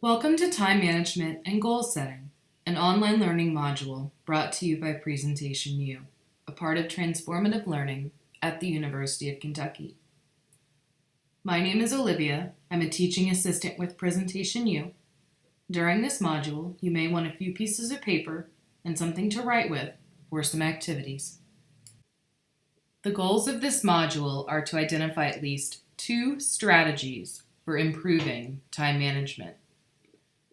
Welcome to Time Management and Goal Setting, an online learning module brought to you by Presentation U, a part of Transformative Learning at the University of Kentucky. My name is Olivia. I'm a teaching assistant with Presentation U. During this module, you may want a few pieces of paper and something to write with for some activities. The goals of this module are to identify at least 2 strategies for improving time management,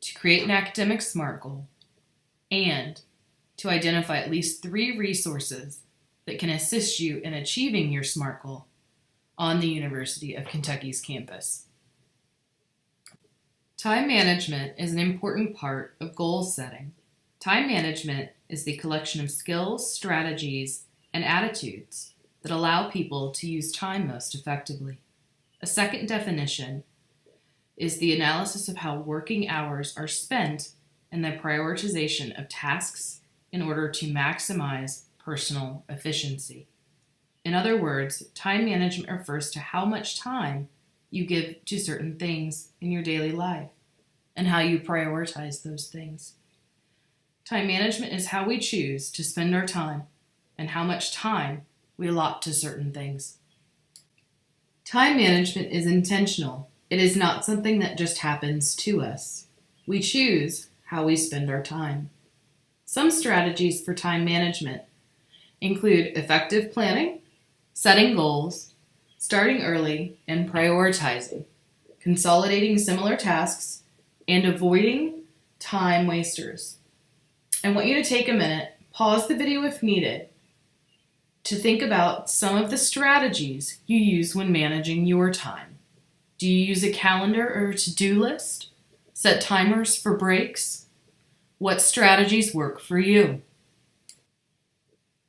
to create an academic SMART goal, and to identify at least 3 resources that can assist you in achieving your SMART goal on the University of Kentucky's campus. Time management is an important part of goal setting. Time management is the collection of skills, strategies, and attitudes that allow people to use time most effectively. A second definition is the analysis of how working hours are spent and the prioritization of tasks in order to maximize personal efficiency. In other words, time management refers to how much time you give to certain things in your daily life and how you prioritize those things. Time management is how we choose to spend our time and how much time we allot to certain things. Time management is intentional. It is not something that just happens to us. We choose how we spend our time. Some strategies for time management include effective planning, setting goals, starting early and prioritizing, consolidating similar tasks, and avoiding time wasters. I want you to take a minute, pause the video if needed, to think about some of the strategies you use when managing your time. Do you use a calendar or a to-do list? Set timers for breaks? What strategies work for you?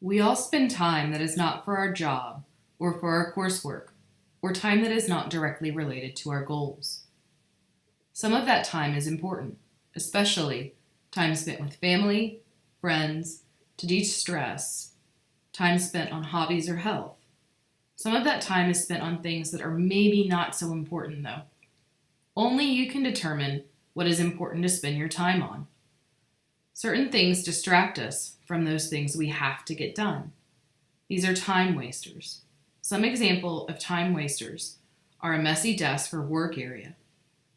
We all spend time that is not for our job or for our coursework, or time that is not directly related to our goals. Some of that time is important, especially time spent with family, friends, to de-stress, time spent on hobbies or health. Some of that time is spent on things that are maybe not so important though. Only you can determine what is important to spend your time on. Certain things distract us from those things we have to get done. These are time wasters. Some example of time wasters are a messy desk or work area,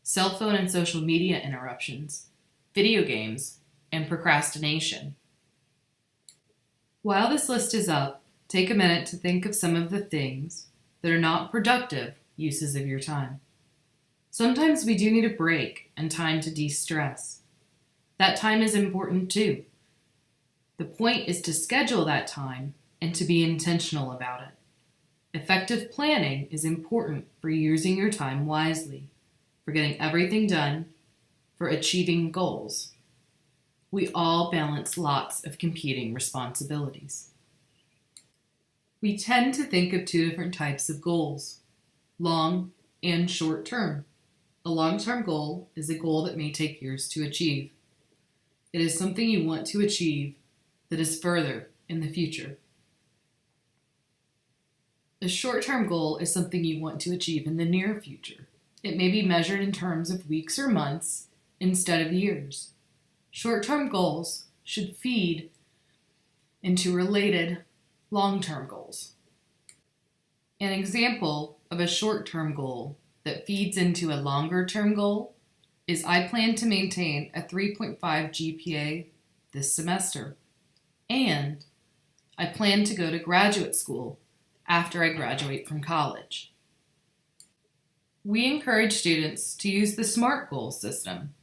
cell phone and social media interruptions, video games, and procrastination. While this list is up, take a minute to think of some of the things that are not productive uses of your time. Sometimes we do need a break and time to de-stress. That time is important too. The point is to schedule that time and to be intentional about it. Effective planning is important for using your time wisely, for getting everything done, for achieving goals. We all balance lots of competing responsibilities. We tend to think of 2 different types of goals, long and short term. A long-term goal is a goal that may take years to achieve. It is something you want to achieve that is further in the future. A short-term goal is something you want to achieve in the near future. It may be measured in terms of weeks or months instead of years. Short-term goals should feed into related long-term goals. An example of a short-term goal that feeds into a longer-term goal is I plan to maintain a 3.5 GPA this semester, and I plan to go to graduate school after I graduate from college. We encourage students to use the SMART goal system.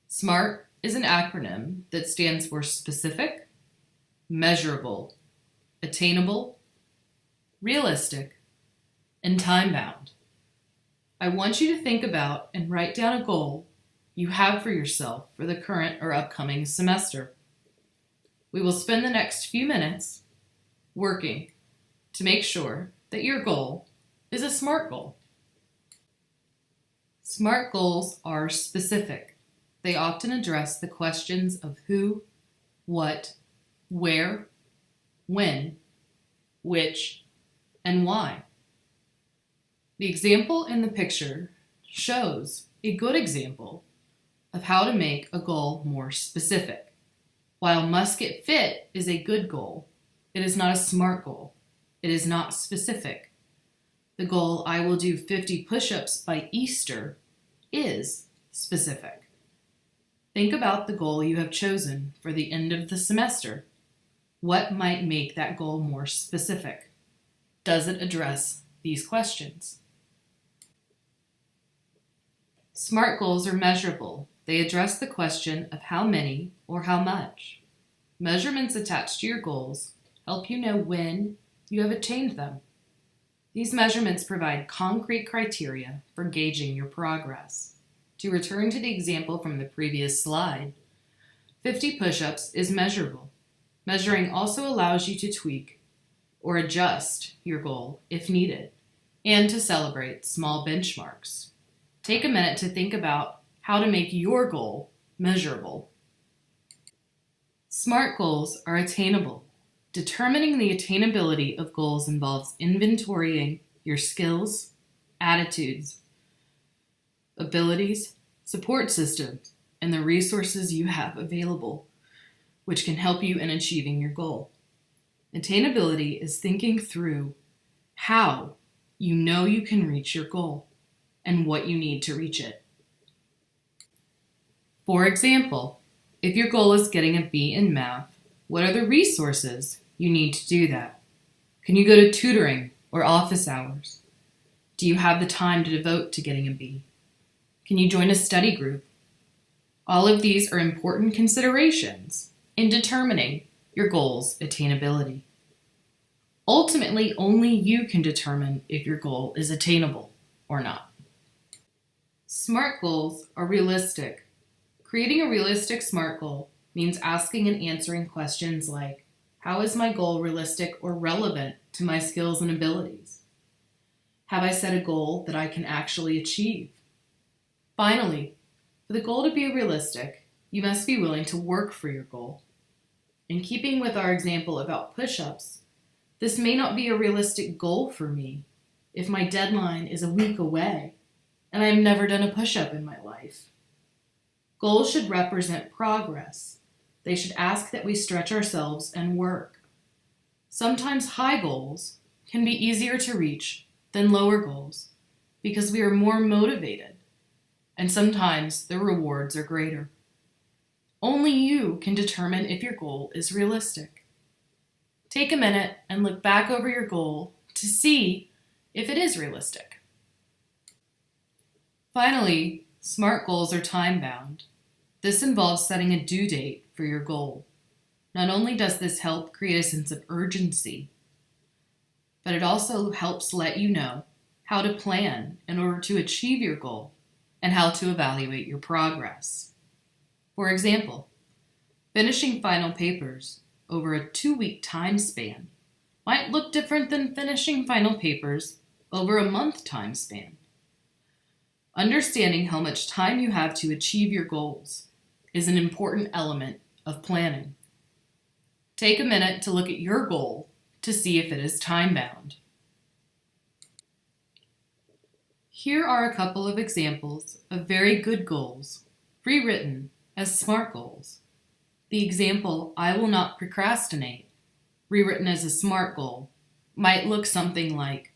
SMART is an acronym that stands for specific, measurable, attainable, realistic, and time-bound. I want you to think about and write down a goal you have for yourself for the current or upcoming semester. We will spend the next few minutes working to make sure that your goal is a SMART goal. SMART goals are specific. They often address the questions of who, what, where, when, which, and why. The example in the picture shows a good example of how to make a goal more specific. While must get fit is a good goal, it is not a SMART goal. It is not specific. The goal, I will do 50 push-ups by Easter, is specific. Think about the goal you have chosen for the end of the semester. What might make that goal more specific? Does it address these questions? SMART goals are measurable. They address the question of how many or how much. Measurements attached to your goals help you know when you have attained them. These measurements provide concrete criteria for gauging your progress. To return to the example from the previous slide, 50 push-ups is measurable. Measuring also allows you to tweak or adjust your goal if needed, and to celebrate small benchmarks. Take a minute to think about how to make your goal measurable. SMART goals are attainable. Determining the attainability of goals involves inventorying your skills, attitudes, abilities, support systems, and the resources you have available, which can help you in achieving your goal. Attainability is thinking through how you know you can reach your goal and what you need to reach it. For example, if your goal is getting a B in math, what are the resources you need to do that? Can you go to tutoring or office hours? Do you have the time to devote to getting a B? Can you join a study group? All of these are important considerations in determining your goal's attainability. Ultimately, only you can determine if your goal is attainable or not. SMART goals are realistic. Creating a realistic SMART goal means asking and answering questions like, how is my goal realistic or relevant to my skills and abilities? Have I set a goal that I can actually achieve? Finally, for the goal to be realistic, you must be willing to work for your goal. In keeping with our example about push-ups, this may not be a realistic goal for me if my deadline is a week away and I've never done a push-up in my life. Goals should represent progress. They should ask that we stretch ourselves and work. Sometimes high goals can be easier to reach than lower goals because we are more motivated, and sometimes the rewards are greater. Only you can determine if your goal is realistic. Take a minute and look back over your goal to see if it is realistic. Finally, SMART goals are time-bound. This involves setting a due date for your goal. Not only does this help create a sense of urgency, but it also helps let you know how to plan in order to achieve your goal and how to evaluate your progress. For example, finishing final papers over a 2-week time span might look different than finishing final papers over a month time span. Understanding how much time you have to achieve your goals is an important element of planning. Take a minute to look at your goal to see if it is time-bound. Here are a couple of examples of very good goals, rewritten as SMART goals. The example, I will not procrastinate, rewritten as a SMART goal, might look something like,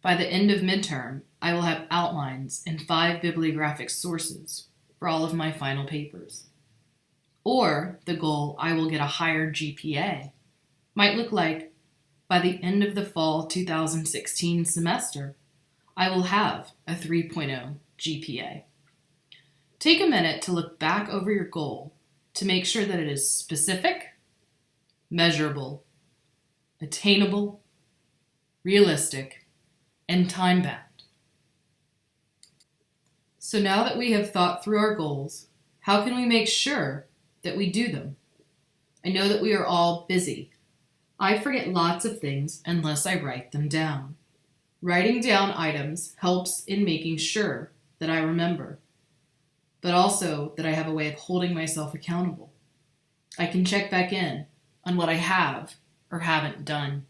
by the end of midterm, I will have outlines and 5 bibliographic sources for all of my final papers. Or the goal, I will get a higher GPA, might look like, by the end of the fall 2016 semester, I will have a 3.0 GPA. Take a minute to look back over your goal to make sure that it is specific, measurable, attainable, realistic, and time-bound. So now that we have thought through our goals, how can we make sure that we do them? I know that we are all busy. I forget lots of things unless I write them down. Writing down items helps in making sure that I remember, but also that I have a way of holding myself accountable. I can check back in on what I have or haven't done.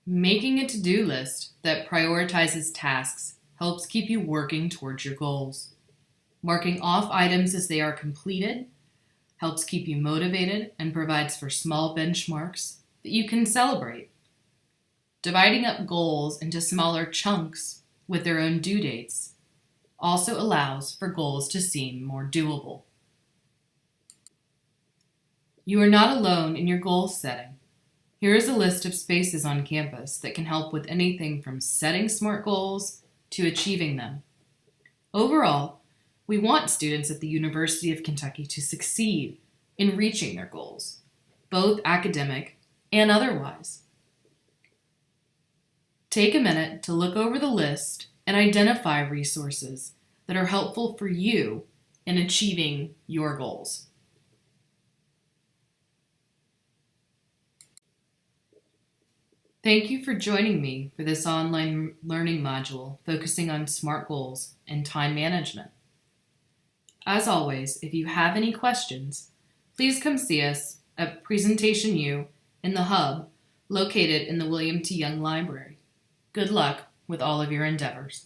Making a to-do list that prioritizes tasks helps keep you working towards your goals. Marking off items as they are completed helps keep you motivated and provides for small benchmarks that you can celebrate. Dividing up goals into smaller chunks with their own due dates also allows for goals to seem more doable. You are not alone in your goal setting. Here is a list of spaces on campus that can help with anything from setting SMART goals to achieving them. Overall, we want students at the University of Kentucky to succeed in reaching their goals, both academic and otherwise. Take a minute to look over the list and identify resources that are helpful for you in achieving your goals. Thank you for joining me for this online learning module focusing on SMART goals and time management. As always, if you have any questions, please come see us at Presentation U in the Hub located in the William T. Young Library. Good luck with all of your endeavors.